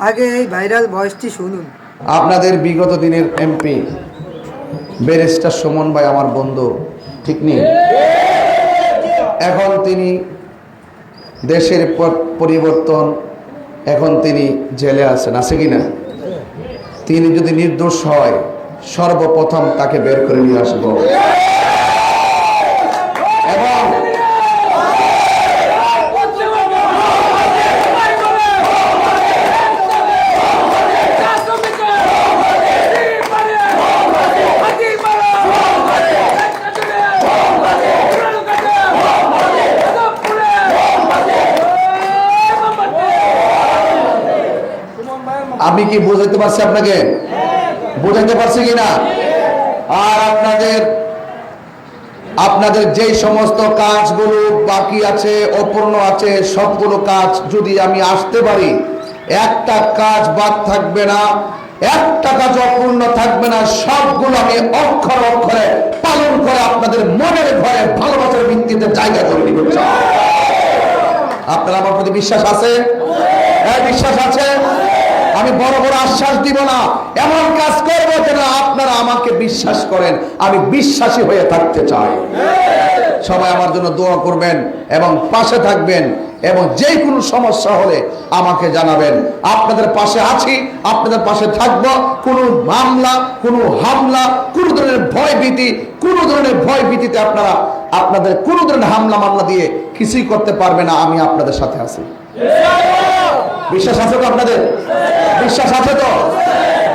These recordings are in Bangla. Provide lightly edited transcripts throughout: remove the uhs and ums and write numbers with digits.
আগে এই ভাইরাল ভয়েসটি শুনুন। আপনাদের বিগত দিনের এমপি ব্যারিস্টার সুমন ভাই আমার বন্ধু, ঠিক নেই? এখন তিনি দেশের পরিবর্তন, এখন তিনি জেলে আছেন, আছে কি না? তিনি যদি নির্দোষ হয় সর্বপ্রথম তাকে বের করে নিয়ে আসবো। এবং আমি কি বোঝাতে পারছি আপনাকে? বোঝাতে পারছি কিনা? আর আপনাদের যেই সমস্ত কাজগুলো বাকি আছে, অপূর্ণ আছে, সবগুলো কাজ যদি আমি আসতে পারি, একটা কাজ বাদ থাকবে না, একটা কাজ অপূর্ণ থাকবে না, সবগুলো আমি অক্ষর অক্ষরে পালন করে আপনাদের মনের ঘরে ভালোবাসার ভিত্তিতে জায়গা করে নিব। আপনার আমার প্রতি বিশ্বাস আছে? হ্যাঁ, বিশ্বাস আছে। আমি বড় বড় আশ্বাস দিব না, এমন কাজ করব যেন আপনারা আমাকে বিশ্বাস করেন। আমি বিশ্বাসী হয়ে থাকতে চাই। সবাই আমার জন্য দোয়া করবেন এবং পাশে থাকবেন, এবং যে কোনো সমস্যা হলে আমাকে জানাবেন। আপনাদের পাশে আছি, আপনাদের পাশে থাকবো। কোনো মামলা, কোনো হামলা, কোনো ধরনের ভয় ভীতিতে আপনাদের কোনো ধরনের হামলা মামলা দিয়ে কিছুই করতে পারবে না। আমি আপনাদের সাথে আছি। বিশ্বাস আছে তো আপনাদের? বিশ্বাস আছে তো?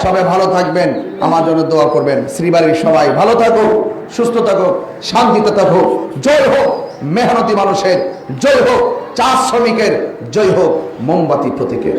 সবাই ভালো থাকবেন, আমার জন্য দোয়া করবেন। শ্রীবাড়ির সবাই ভালো থাকুক, সুস্থ থাকুক, শান্তিতে থাকুক। জয় হোক মেহনতি মানুষের, জয় হোক চা শ্রমিকের, জয় হোক মোমবাতি প্রতীকের।